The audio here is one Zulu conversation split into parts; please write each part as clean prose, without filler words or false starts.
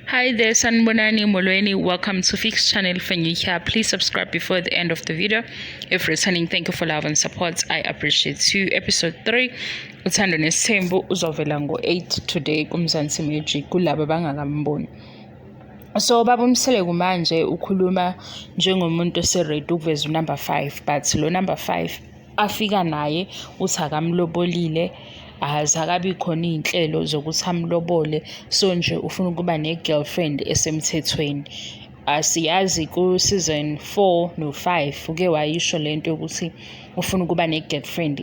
Hi there, Sanbonani Molweni. Welcome to Fix Channel. For you here, please subscribe before the end of the video. If returning, thank you for love and support. I appreciate you. Episode 3, Uthando Nes'thembu uzovela ngo-8 today kumzansi Magic kulabo bangakamboni. So Baba Mseleku manje ukhuluma njengomuntu oseready ukuveza number 5, but lo number 5 afika naye uthi akamlobolile. Azakabi khona izinhlelo zokuthi amlobole, so nje ufuna ukuba ne-girlfriend esemthethweni. Asiyazi ku season 4 no 5 uke wayisho lento yokuthi ufuna ukuba ne-girlfriend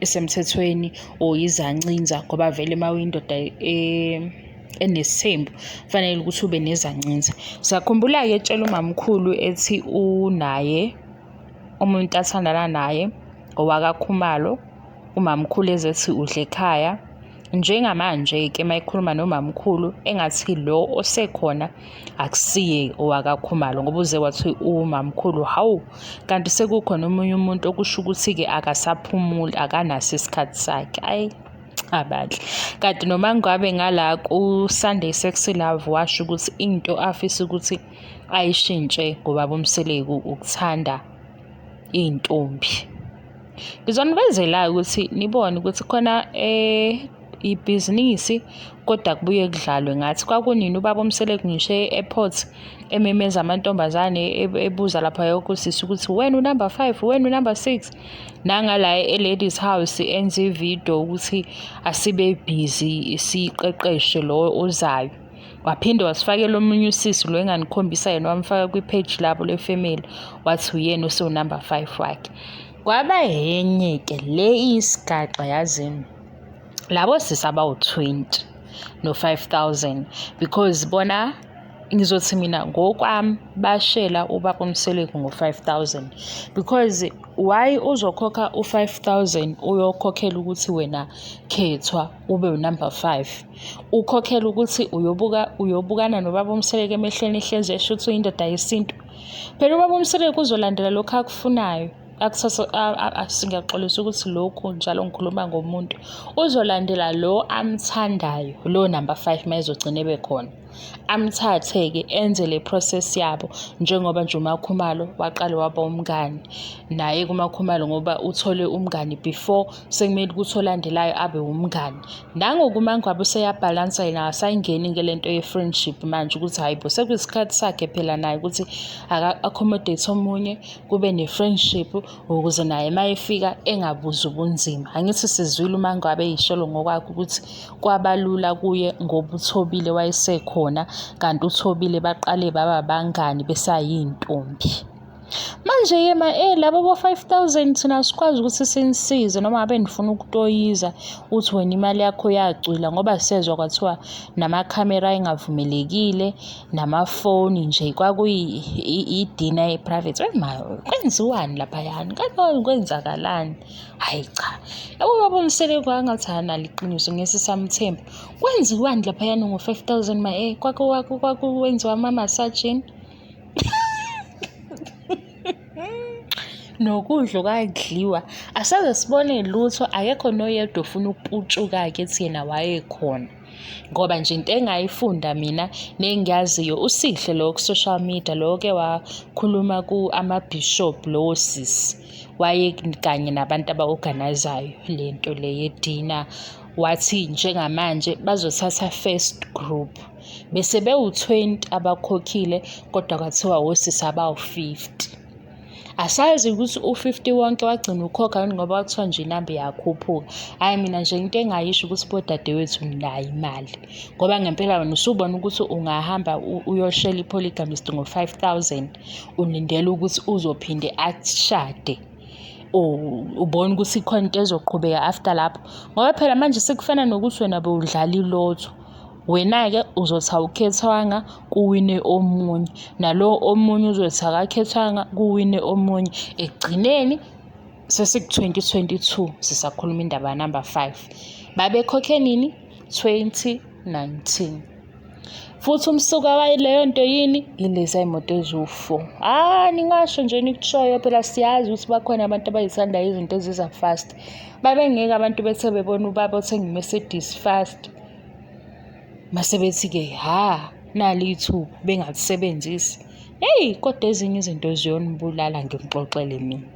esemthethweni or izancinza, ngoba vele mawuyindoda enesithembu fanele ukuthi ube nezancinza. Siyakhumbula-ke etshela umamkhulu ethi unaye umuntu athandana naye owakaKhumalo. Umamkhulu ezethi udle ekhaya. Njengamanje-ke mayikhuluma nomamkhulu engathi lo osekhona akusiye owakaKhumalo, ngoba uze wathi umamkhulu hawu, kanti sekukhona omunye umuntu okusho ukuthi-ke akasaphumuli, akanaso isikhathi sakhe. Ayi abahle. Kanti noMangwabe ngala ku-Sunday Sexy Love washo ukuthi into afisa ukuthi ayishintshe ngobaba Mseleku ukuthanda iy'ntombi. Ngizonivezela ukuthi nibone ukuthi khona ibhizinisi kodwa kubuye kudlalwe ngathi. Kwakunini ubaba Mseleku ngisho e-airport ememeza amantombazane ebuza lapha yokosisi ukuthi wena unumber 5, wena unumber 6. Nangala e-ladies house enze ividiyo ukuthi asibe busy siqeqeshe lo ozayo. Waphinde wasifakela omunye usisi lo enganikhombisa yena, wamfaka kwi-page labo le-family, wathi uyena usunumber 5 wakhe. Kwaba yenye-ke le isigaxa yazini labo sisi abawu-20 no-5,000, because bona ngizothi mina ngokwami bashela ubaba Mseleku ngo-5,000, because why uzokhokha u-5,000 uyokhokhela ukuthi wena khethwa ube unumber 5, ukhokhela ukuthi uyobukana nobaba Mseleku emehlweni ehlezi esho ukuthi uyindoda yesintu. Phela ubaba Mseleku uzolandela lokho akufunayo. Singaxolisa ukuthi lokhu njalo ngikhuluma ngomuntu. Uzolandela lo amthandayo, lo number 5 mayezogcina bekhona. Amthathe-ke enze le process yabo, njengoba nje uMakhumalo waqala waba umngani naye kuMakhumalo, ngoba uthole umngani before sekumele ukuthi olandelayo abe umngani. NangokuMangwabe useyabhalansa yena, asayingeni ngelento ye-friendship manje ukuthi hayi bo sekuyisikhathi sakhe phela naye ukuthi aka-accommodate omunye kube ne-friendship ukuze naye mayefika engabuzi ubunzima. Angithi sizwile uMangwabe eyisholo ngokwakhe ukuthi kwabalula kuye ngoba uThobile wayesekhona, kanti uThobile baqale baba bangani besayintombi. Manje-ke labo bo-5,000 thina sikwazi ukuthi sinisize, noma ngabe nifuna ukutoyiza uthi wena imali yakho yacwila, ngoba sezwa kwathiwa namakhamera engavumelekile namafoni nje kwakuyidina e-private. Kwenziwani laphayani? Kwenzakalani? Hayi cha, yabo ubaba Mseleku angathi analo iqiniso ngesisamthembu. Kwenziwani laphayani ngo-5,000 kwakwenziwa ama-massaging nokudla kwakudliwa. Asaze sibone lutho, akekho noyedwa ofuna ukuputshuka-ke ethi yena wayekhona. Ngoba nje into engayifunda mina nengiyaziyo, uSihle lo ku-social media lo-ke wakhuluma ku-amabhishop lo sisi, waye kanye nabantu aba-organizayo lento le yedina, wathi njengamanje bazothatha first group bese bewu-20 abakhokhile, kodwa kwathiwa osisi abawu-50. Asazi ukuthi u-50 wonke wagcina ukhokha yini, ngoba kwathiwa nje inamba yakhuphuka. Hhayi mina nje into engayisho ukuthi bodadewethu nayo imali, ngoba ngempela wena usubona ukuthi ungahamba uyoshela i-polygamist ngo-5,000 ulindele ukuthi uzophinde ashade. Ubona ukuthi ikhona into ezoqhubeka after lapho, ngoba phela manje sekufana nokuthi wena bewudlala ilotho. Wena-ke uzothi awukhethwanga kuwine omunye, nalo omunye uzothi akakhethwanga kuwine omunye. Ekugcineni sesiku-2022 sisakhuluma indaba number 5. Babekhokhe nini? 2019. Futhi umsuka waleyo nto yini? Ilezi imoto eziwu-4. Ningasho nje nikushoyo, phela siyazi ukuthi bakhona abantu abayithanda izinto eziza fast. Babengeke abantu bethe bebona ubaba othenga i-Mercedes fast mase bethi-ke nali ithuba bengasebenzisi. Hey, kodwa ezinye izinto ziyonibulala ngimxoxele mina.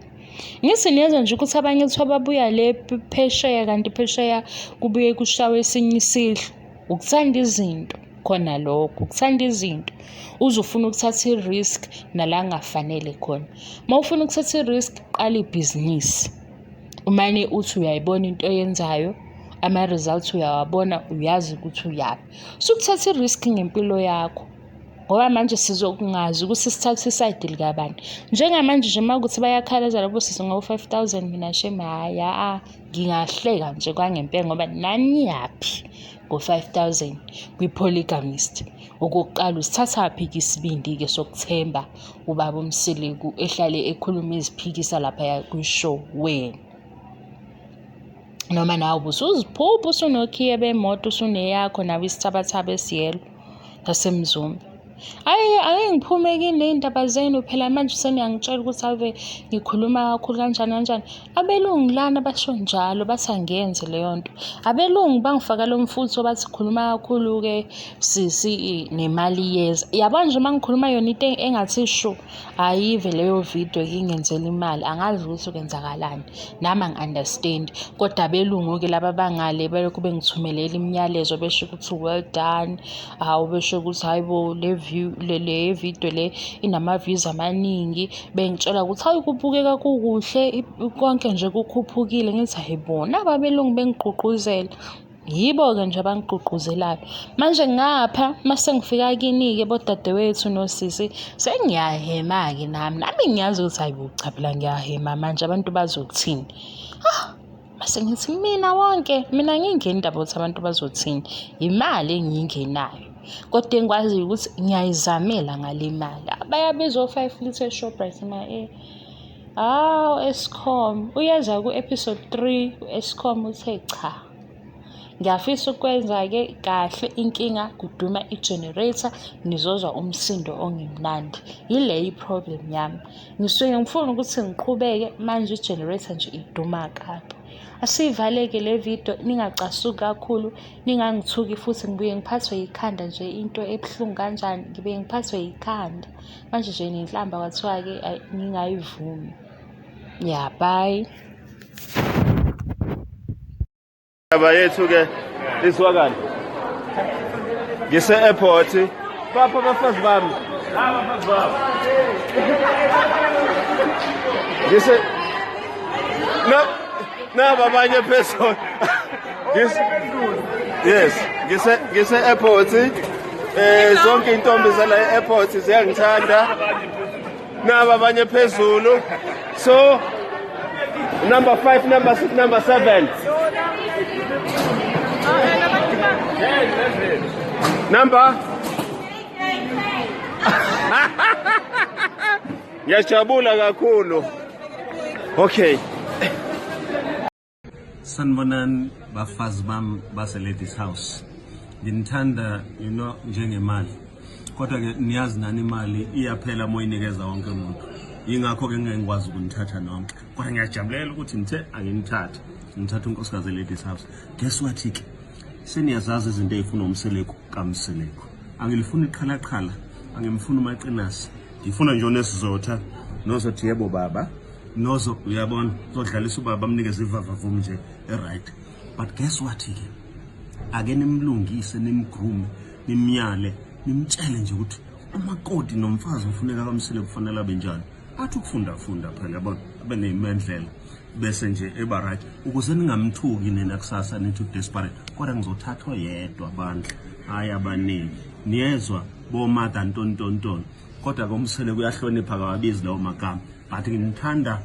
Ngithi niyezwa nje ukuthi abanye kuthiwa babuya le phesheya, kanti phesheya kubuye kushawe esinye isidlo. Ukuthanda izinto khona lokho, ukuthanda izinto. Uzufuna ukuthatha i-risk nala ngafanele khona. Uma ufuna ukuthatha i-risk, qala ibhizinisi. Umane uthi uyayibona into oyenzayo, ama-results uyawabona, uyazi ukuthi uyaphi. Sukuthatha i-risk ngempilo yakho. Ngoba manje sizokungazi ukuthi sithathe isayidi likabani. Njengamanje nje uma kuthi bayakhaleza labo sisi ngo-5,000 mina shame haya ngingahleka nje kwangempela ngoba nani yaphi ngo-5,000 kwi-polygamist. Okokuqala usithathaphi-ke isibindi-ke sokuthemba ubaba uMseleku ehlale ekhuluma iziphikisa lapha kwishow wena. Noma nawe ubusuziphupha usunokhiye bemoto usuneyakho nawe isithabathaba esiyelo ngasemzumbe. Ake ngiphume kini iy'ndaba zenu phela manje seniyangitshela ukuthi ave ngikhuluma kakhulu kanjani. Abelungu lana basho njalo bathi angiyenze leyo nto. Abelungu bangifaka lo mfutho bathi khuluma kakhulu-ke sisi nemali yeza. Yabo nje uma ngikhuluma yona into engathi sho ayive leyo video ingenzela imali. Angazi ukuthi kwenzakalani nami angi-understand. Kodwa abelungu-ke laba bangale belokhu bengithumelela imiyalezo besho ukuthi well done. Besho ukuthi hayibo le video le inama-views amaningi. Bengitshela ukuthi hayi kubukeka kukuhle konke nje kukhuphukile. Ngithi hayibona ababelungu bengigqugquzela. Yibo-ke nje abangigqugquzelayo. Manje ngapha mase ngifika kini-ke bodadewethu nosisi sengiyahema-ke nami ngiyazi ukuthi hayibo cha phela ngiyahema manje abantu bazothini. Mase ngithi mina ngingeni indaba ukuthi abantu bazothini. Imali engiyingenayo. Kodwa engikwaziyo ukuthi ngiyayizamela ngale mali. Bayabizwa 5 litre Shoprite Eskom. Uyeza ku-episode 3 u-Eskom uthe cha. Ngiyafisa ukwenza-ke kahle inkinga kuduma i-generator ngizozwa umsindo ongimnandi. Yile i-problem yami. Ngisuke ngifuna ukuthi ngiqhubeke manje i-generator nje iduma kabi. Asivaleke le video ningacasuki kakhulu, ningangithuki futhi ngibuye ngiphathwe yikhanda nje into ebuhlungu kanjani, ngibuye ngiphathwe yikhanda. Manje nje nenhlamba kwathiwa-ke ngingayivumi. Yeah, bye. Aba yethu-ke iswakala. Ngise-airport. Bapha abafazi bami. Abafazi bami. Naba abanye person. Yes, ngise-airport. Zonke intombi zala e-airport ziyangithanda. Naba abanye phezulu. So number 5, number 6, number 7. Number. Ngiyajabula kakhulu. Okay. Sanibonani bafazi bami base ladies house. Nginithanda njengemali. Kodwa ke niyazi nani imali iyaphela moyinikeza wonke umuntu. Yingakho ke ngengikwazi ukunithatha nonke. Kodwa ngiyajabulela ukuthi anginithathe. Ngithatha unkosikazi ladies house. Guess what ke? Seniyazazi izinto ezifuna uMseleku kaMseleku. Angilifuni iqhala, angimfuni umaqinasi. Ngifuna nje onesizotha, nozothi yebo baba. Nozo uyabona uzodlalisa ubaba amnikeze ivavavume nje right. But guess what ke? Ake nimlungise nimgroom nimyale nimtshele nje ukuthi umakoti nomfazi ufuneka kaMseleku kufanele abe njani. Athi ukufunda phela yabona abe nemendlela bese nje eba right ukuze ningamthuki nina kusasa nithi desperate. Kodwa ngizothathwa yedwa bandla hayi abaningi. Niyezwa bomada ntontonton. Kodwa koMseleku uyahlonipha kawabizi lawo magama. But nginithanda